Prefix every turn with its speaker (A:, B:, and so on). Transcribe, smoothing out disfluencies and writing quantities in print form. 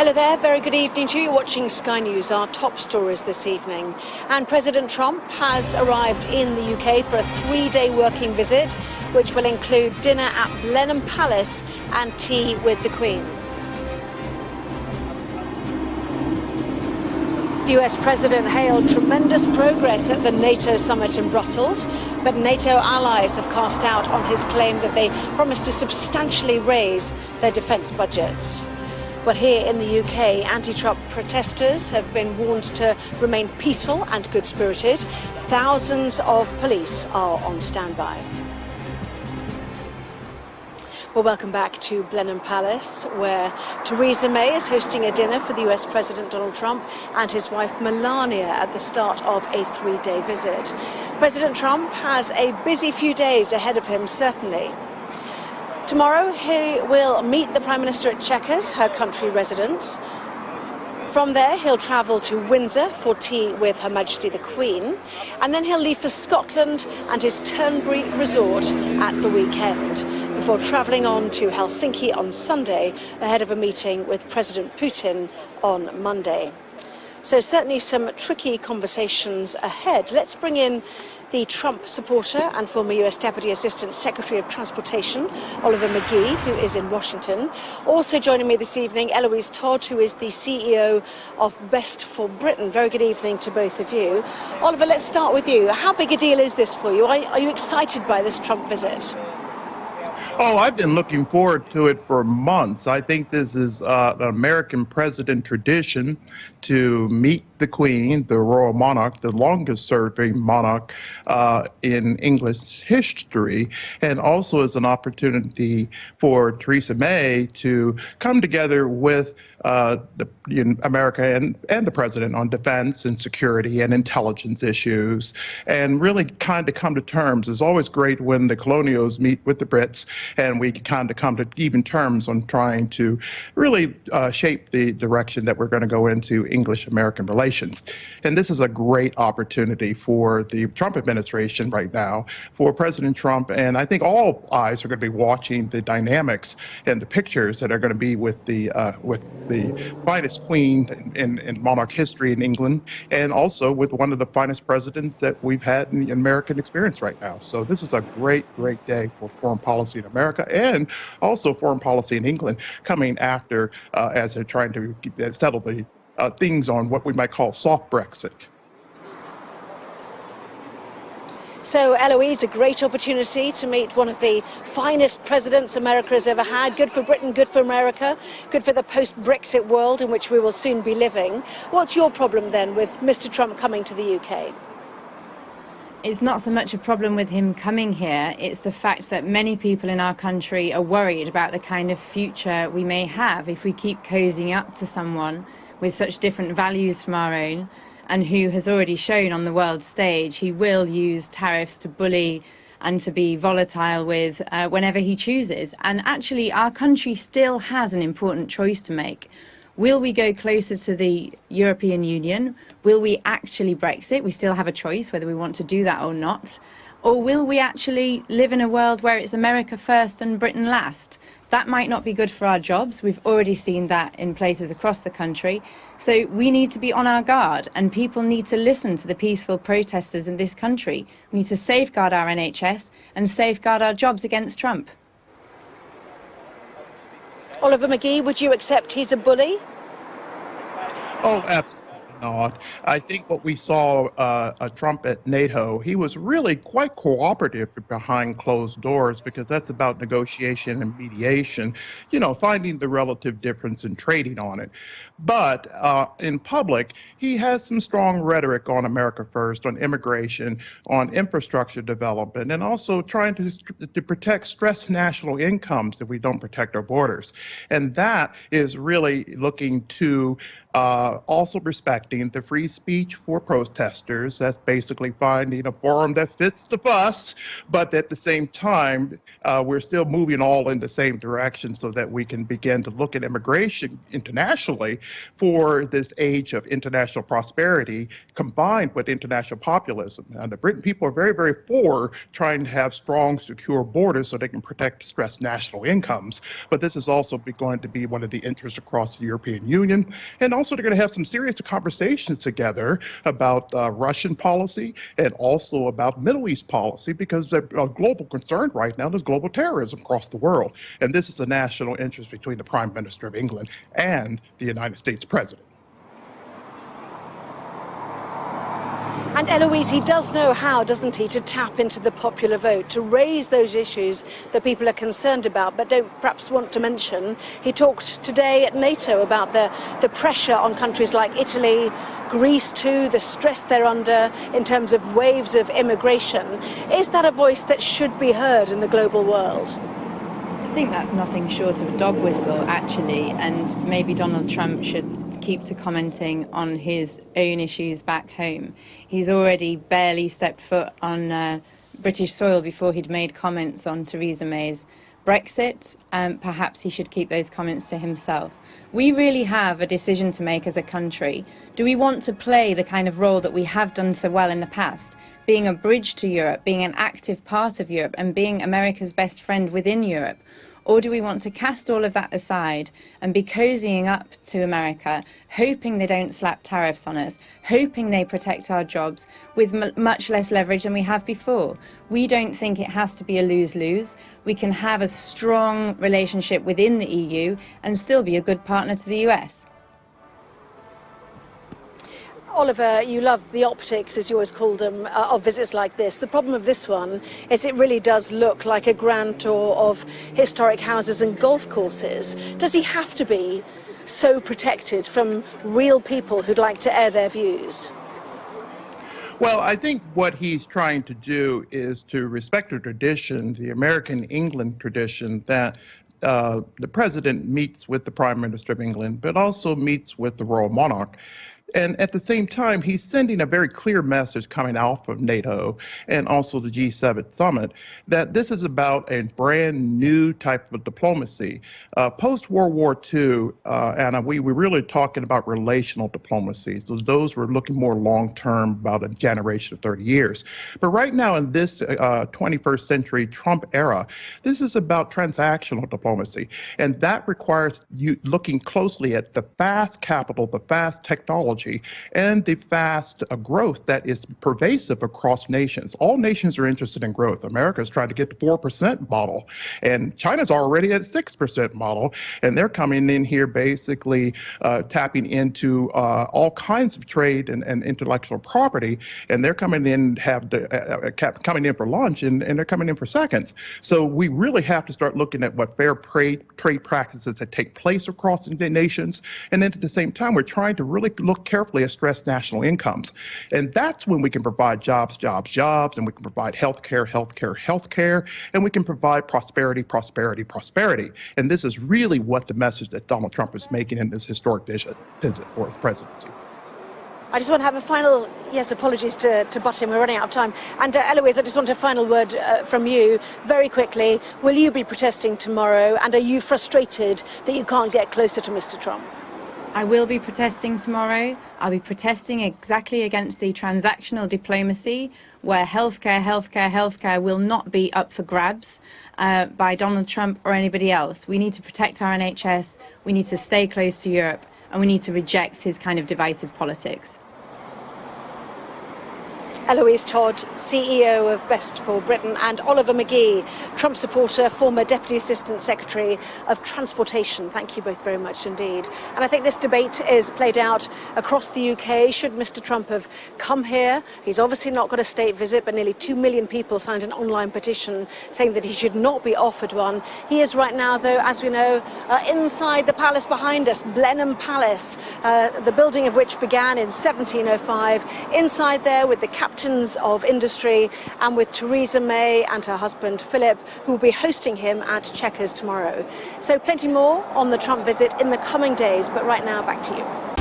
A: Hello there, very good evening to you. You're watching Sky News, our top stories this evening. And President Trump has arrived in the UK for a 3-day working visit, which will include dinner at Blenheim Palace and tea with the Queen. The US President hailed tremendous progress at the NATO summit in Brussels, but NATO allies have cast doubt on his claim that they promised to substantially raise their defence budgets. Well, here in the UK, anti-Trump protesters have been warned to remain peaceful and good-spirited. Thousands of police are on standby. Well, welcome back to Blenheim Palace, where Theresa May is hosting a dinner for the US President Donald Trump and his wife Melania at the start of a 3-day visit. President Trump has a busy few days ahead of him, certainly. Tomorrow, he will meet the Prime Minister at Chequers, her country residence. From there, he'll travel to Windsor for tea with Her Majesty the Queen. And then he'll leave for Scotland and his Turnberry resort at the weekend, before travelling on to Helsinki on Sunday ahead of a meeting with President Putin on Monday. So certainly some tricky conversations ahead. Let's bring in the Trump supporter and former US Deputy Assistant Secretary of Transportation, Oliver McGee, who is in Washington. Also joining me this evening, Eloise Todd, who is the CEO of Best for Britain. Very good evening to both of you. Oliver, let's start with you. How big a deal is this for you? Are you excited by this Trump visit?
B: Oh, I've been looking forward to it for months. I think this is an American president tradition to meet the Queen, the royal monarch, the longest serving monarch in English history, and also as an opportunity for Theresa May to come together with America and the president on defense and security and intelligence issues, and really kind of come to terms. It's always great when the colonials meet with the Brits and we kind of come to even terms on trying to really shape the direction that we're going to go into English-American relations. And this is a great opportunity for the Trump administration right now, for President Trump, and I think all eyes are going to be watching the dynamics and the pictures that are going to be with the finest queen in monarch history in England, and also with one of the finest presidents that we've had in the American experience right now. So this is a great, great day for foreign policy in America and also foreign policy in England, coming after as they're trying to settle the things on what we might call soft Brexit.
A: So, Eloise, a great opportunity to meet one of the finest presidents America has ever had. Good for Britain, good for America, good for the post-Brexit world in which we will soon be living. What's your problem then with Mr. Trump coming to the UK?
C: It's not so much a problem with him coming here, it's the fact that many people in our country are worried about the kind of future we may have if we keep cozying up to someone with such different values from our own, and who has already shown on the world stage he will use tariffs to bully and to be volatile with whenever he chooses. And actually, our country still has an important choice to make. Will we go closer to the European Union? Will we actually Brexit? We still have a choice whether we want to do that or not. Or will we actually live in a world where it's America first and Britain last? That might not be good for our jobs. We've already seen that in places across the country. So we need to be on our guard, and people need to listen to the peaceful protesters in this country. We need to safeguard our NHS and safeguard our jobs against Trump.
A: Oliver McGee, would you accept he's a bully?
B: Oh, absolutely not. I think what we saw Trump at NATO, he was really quite cooperative behind closed doors, because that's about negotiation and mediation, you know, finding the relative difference and trading on it. But in public, he has some strong rhetoric on America first, on immigration, on infrastructure development, and also trying to protect stressed national incomes if we don't protect our borders. And that is really looking to also respect protecting the free speech for protesters. That's basically finding a forum that fits the fuss, but at the same time, we're still moving all in the same direction so that we can begin to look at immigration internationally for this age of international prosperity combined with international populism. And the Britain people are very, very for trying to have strong, secure borders so they can protect stressed national incomes. But this is also going to be one of the interests across the European Union. And also they're going to have some serious conversations together about Russian policy and also about Middle East policy, because the global concern right now is global terrorism across the world. And this is a national interest between the Prime Minister of England and the United States President.
A: And Eloise, he does know how, doesn't he, to tap into the popular vote, to raise those issues that people are concerned about but don't perhaps want to mention. He talked today at NATO about the pressure on countries like Italy, Greece too, the stress they're under in terms of waves of immigration. Is that a voice that should be heard in the global world?
C: I think that's nothing short of a dog whistle, actually, and maybe Donald Trump should keep to commenting on his own issues back home. He's already barely stepped foot on British soil before he'd made comments on Theresa May's Brexit, and perhaps he should keep those comments to himself. We really have a decision to make as a country. Do we want to play the kind of role that we have done so well in the past, being a bridge to Europe, being an active part of Europe, and being America's best friend within Europe? Or do we want to cast all of that aside and be cozying up to America, hoping they don't slap tariffs on us, hoping they protect our jobs with much less leverage than we have before? We don't think it has to be a lose-lose. We can have a strong relationship within the EU and still be a good partner to the US.
A: Oliver, you love the optics, as you always call them, of visits like this. The problem of this one is it really does look like a grand tour of historic houses and golf courses. Does he have to be so protected from real people who'd like to air their views?
B: Well, I think what he's trying to do is to respect the tradition, the American England tradition, that the president meets with the Prime Minister of England, but also meets with the royal monarch. And at the same time, he's sending a very clear message coming out from NATO and also the G7 summit that this is about a brand new type of diplomacy. Post-World War II, Anna, we were really talking about relational diplomacy. So those were looking more long-term, about a generation of 30 years. But right now in this 21st century Trump era, this is about transactional diplomacy. And that requires you looking closely at the fast capital, the fast technology, and the fast growth that is pervasive across nations. All nations are interested in growth. America is trying to get the 4% model, and China's already at 6% model, and they're coming in here basically tapping into all kinds of trade and intellectual property, and they're coming in coming in for lunch, and they're coming in for seconds. So we really have to start looking at what fair trade practices that take place across the nations, and then at the same time, we're trying to really look carefully at stressed national incomes. And that's when we can provide jobs, and we can provide healthcare, and we can provide prosperity. And this is really what the message that Donald Trump is making in this historic visit for his presidency.
A: I just want to have a final, yes, apologies to butt in, we're running out of time. And Eloise, I just want a final word from you, very quickly. Will you be protesting tomorrow, and are you frustrated that you can't get closer to Mr. Trump?
C: I will be protesting tomorrow. I'll be protesting exactly against the transactional diplomacy where healthcare will not be up for grabs by Donald Trump or anybody else. We need to protect our NHS, we need to stay close to Europe, and we need to reject his kind of divisive politics.
A: Eloise Todd, CEO of Best for Britain, and Oliver McGee, Trump supporter, former Deputy Assistant Secretary of Transportation. Thank you both very much indeed. And I think this debate is played out across the UK. Should Mr. Trump have come here? He's obviously not got a state visit, but nearly 2 million people signed an online petition saying that he should not be offered one. He is right now, though, as we know, inside the palace behind us, Blenheim Palace, the building of which began in 1705. Inside there with the captains of industry and with Theresa May and her husband Philip, who will be hosting him at Chequers tomorrow. So plenty more on the Trump visit in the coming days, but right now back to you.